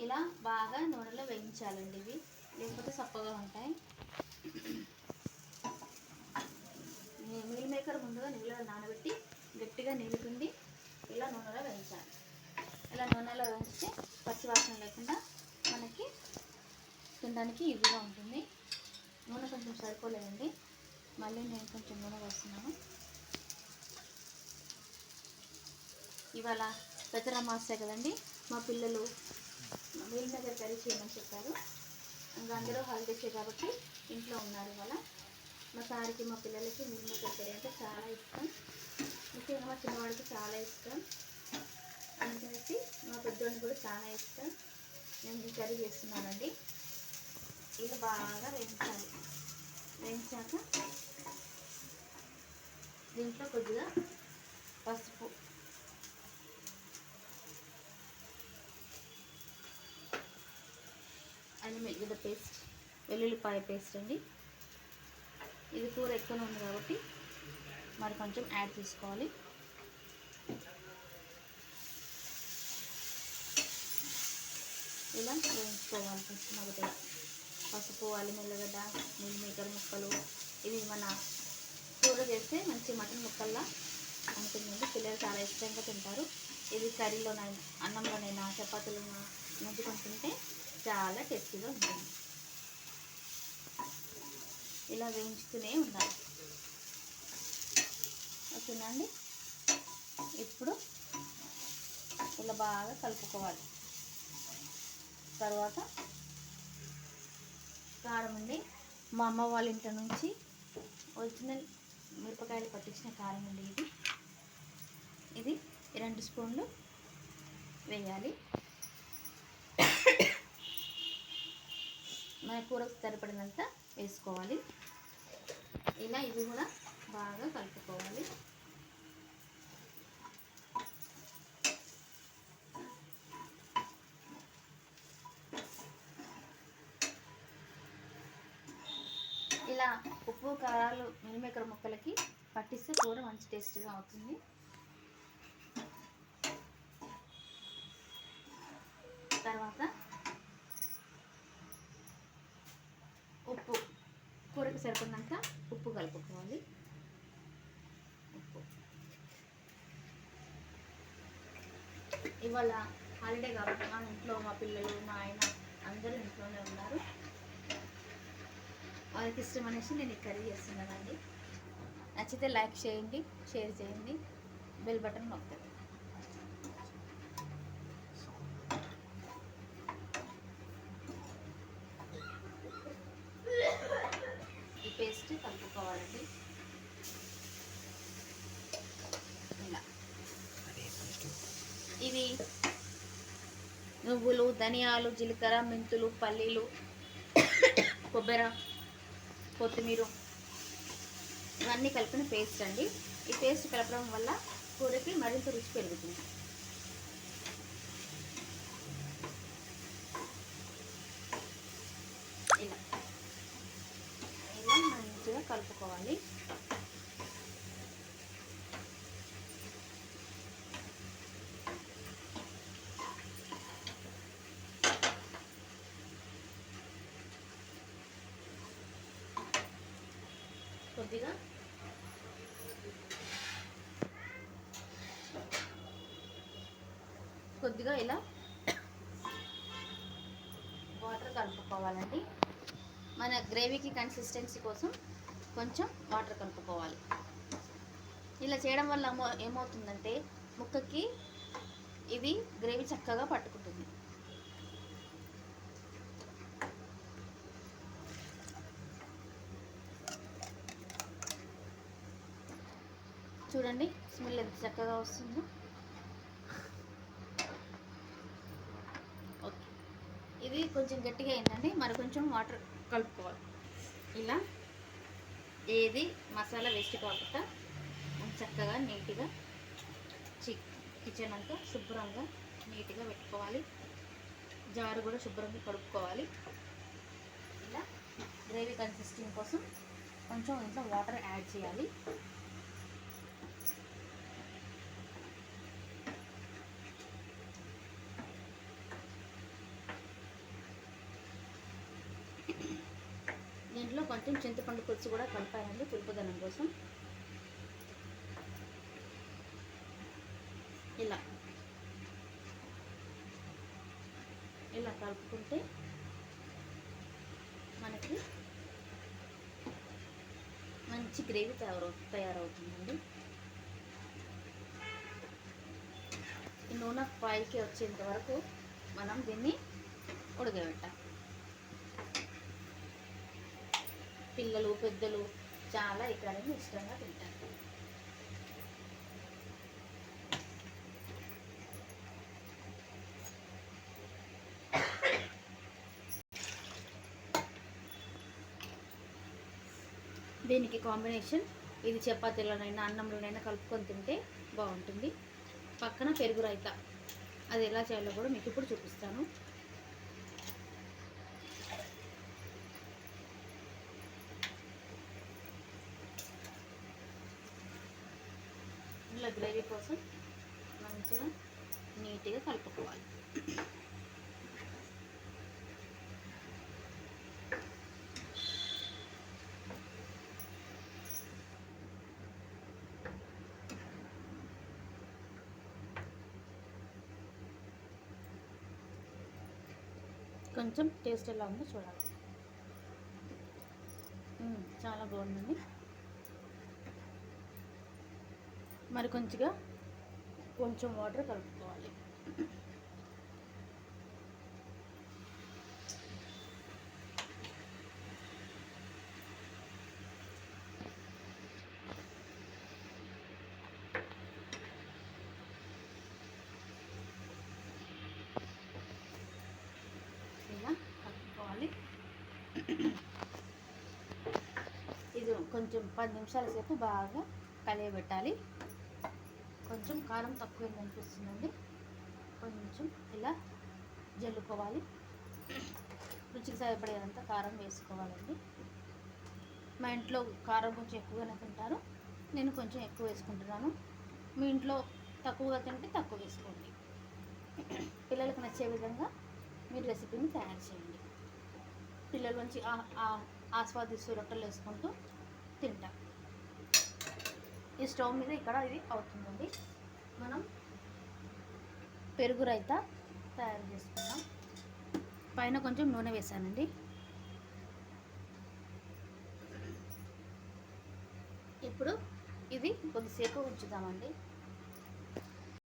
ఇలా బాగా నూనెలో వేయించాలండి ఇవి, లేకపోతే సప్పగా ఉంటాయి. మీల్ మేకర్ ముందుగా నీళ్ళలో నానబెట్టి గట్టిగా నీళ్ళు పిండి ఇలా నూనెలో వేయించాలి. ఇలా నూనెలో వేయించితే పచ్చివాసన లేకుండా మనకి తినడానికి ఈజీగా ఉంటుంది. నూనె కొంచెం సరిపోలేదండి, మళ్ళీ నేను కొంచెం నూనె వేస్తున్నాను. ఇవాళ పెద్ద అమావాస్య కదండి, మా పిల్లలు మీల్ మేకర్ కర్రీ చేయమని చెప్పారు. ఇంకా అందరూ హాలిడేసే కాబట్టి ఇంట్లో ఉన్నారు. ఇవాళ మా సారికి మా పిల్లలకి మీల్ మేకర్ కర్రీ అంటే చాలా ఇష్టం, ముఖ్యంగా మా చిన్నవాడికి చాలా ఇష్టం, అందుకనేసి మా పెద్దవాడికి కూడా చాలా ఇష్టం. నేను ఈ కర్రీ చేస్తున్నానండి. ఇది బాగా వేయించాలి. వేయించాక దీంట్లో కొద్దిగా పసుపు, అల్లం వెల్లిగడ్డ పేస్ట్, వెల్లుల్లిపాయ పేస్ట్ అండి. ఇది కూర ఎక్కువ ఉంది కాబట్టి మరి కొంచెం యాడ్ చేసుకోవాలి. ఇలా వేయించుకోవాలి. ఫస్ట్ మొదటిగా పసుపు, అల్లం వెల్లిగడ్డ, మీల్ మేకర్ ముక్కలు, ఇవి మన కూర చేస్తే మంచి మటన్ ముక్కల్లా ఉంటుందండి. పిల్లలు చాలా ఇష్టంగా తింటారు. ఇది కర్రీలోనైనా అన్నంలోనైనా చపాతీలోనైనా ముంచుకొని తింటే చాలా టేస్టీగా ఉంటుంది. ఇలా వేయించుతూనే ఉండాలి. ఓకేనా అండి. ఇప్పుడు ఇలా బాగా కలుపుకోవాలి. తర్వాత కారం అండి, మా అమ్మ వాళ్ళ ఇంటి నుంచి ఒరిజినల్ మిరపకాయలు పట్టించిన కారం అండి. ఇది 2 స్పూన్లు వేయాలి. మన కూరకు సరిపడినంత వేసుకోవాలి. ఇలా ఇది కూడా బాగా కలుపుకోవాలి. ఇలా ఉప్పు కారాలు మీల్ మేకర్ ముక్కలకి పట్టిస్తే కూర మంచి టేస్ట్గా అవుతుంది. తర్వాత ఉప్పు, కూరకు సరిపడినంత ఉప్పు కలుపుకోవాలి. ఉప్పు ఇవాళ హాలిడే కాబట్టి మా ఇంట్లో మా పిల్లలు, మా ఆయన అందరూ ఇంట్లోనే ఉన్నారు. వాళ్ళకి ఇష్టం అనేసి నేను ఈ కర్రీ చేస్తున్నానండి. నచ్చితే లైక్ చేయండి, షేర్ చేయండి, బెల్ బటన్ నొక్కండి. ఈ పేస్ట్ కలుపుకోవాలండి. ఇలా ఇవి నువ్వులు, ధనియాలు, జీలకర్ర, మెంతులు, పల్లీలు, కొబ్బరి, కొత్తిమీర ఇవన్నీ కలిపిన పేస్ట్ అండి. ఈ పేస్ట్ కలపడం వల్ల కూరకి మరింత రుచి పెరుగుతుంది. ఇలా ఇలా మంచిగా కలుపుకోవాలి. కొద్దిగా ఇలా వాటర్ కలుపుకోవాలండి. మన గ్రేవీకి కన్సిస్టెన్సీ కోసం కొంచెం వాటర్ కలుపుకోవాలి. ఇలా చేయడం వల్ల ఏమవుతుందంటే ముక్కకి ఇది గ్రేవీ చక్కగా పట్టుకుంటుంది. చూడండి స్మెల్ ఎంత చక్కగా వస్తుందో. ఓకే, ఇది కొంచెం గట్టిగా అయిందండి, మరి కొంచెం వాటర్ కలుపుకోవాలి. ఇలా ఏది మసాలా వేస్ట్ కాకుండా చక్కగా నీట్గా కిచెన్ అంతా శుభ్రంగా నీట్గా పెట్టుకోవాలి. జారు కూడా శుభ్రంగా కడుక్కోవాలి. ఇలా గ్రేవీ కన్సిస్టెన్సీ కోసం కొంచెం ఇంట్లో వాటర్ యాడ్ చేయాలి. దీంట్లో కొంచెం చింతపండు పులుసు కూడా కలిపానండి పులుపుదనం కోసం. ఇలా ఇలా కలుపుకుంటే మనకి మంచి గ్రేవీ తయారవుతుందండి. ఈ నూనె పైకి వచ్చేంత వరకు మనం దీన్ని ఉడకబెట్టాలి. పిల్లలు పెద్దలు చాలా ఈ కర్రీని ఇష్టంగా తింటారు. దీనికి కాంబినేషన్ ఇది చపాతీలోనైనా అన్నంలోనైనా కలుపుకొని తింటే బాగుంటుంది. పక్కన పెరుగు రైతా, అది ఎలా చేయాలో కూడా మీకు ఇప్పుడు చూపిస్తాను. ఇలా గ్రేవీ కోసం మంచిగా నీట్గా కలుపుకోవాలి. కొంచెం టేస్ట్ ఎలా ఉందో చూడాలి. చాలా బాగుందండి. మరి కొంచెం వాటర్ కలుపుకోవాలి. ఇలా కలుపుకోవాలి. ఇది కొంచెం 10 నిమిషాల సేపు బాగా కలియబెట్టాలి. కొంచెం కారం తక్కువ అనిపిస్తుందండి, కొంచెం ఇలా జల్లుకోవాలి. రుచికి సరిపడేంత కారం వేసుకోవాలండి. మా ఇంట్లో కారం కొంచెం ఎక్కువగానే తింటారు, నేను కొంచెం ఎక్కువ వేసుకుంటున్నాను. మీ ఇంట్లో తక్కువగా తింటే తక్కువ వేసుకోండి. పిల్లలకు నచ్చే విధంగా మీరు రెసిపీని తయారు చేయండి. పిల్లలు మంచి ఆస్వాదిస్తూ రొట్టెలు వేసుకుంటూ తింటారు. ఈ స్టవ్ మీద ఇక్కడ ఇది అవుతుందండి. మనం పెరుగు రైతా తయారు చేసుకుందాం. పైన కొంచెం నూనె వేసానండి. ఇప్పుడు ఇది కొద్దిసేపు ఉంచుదామండి.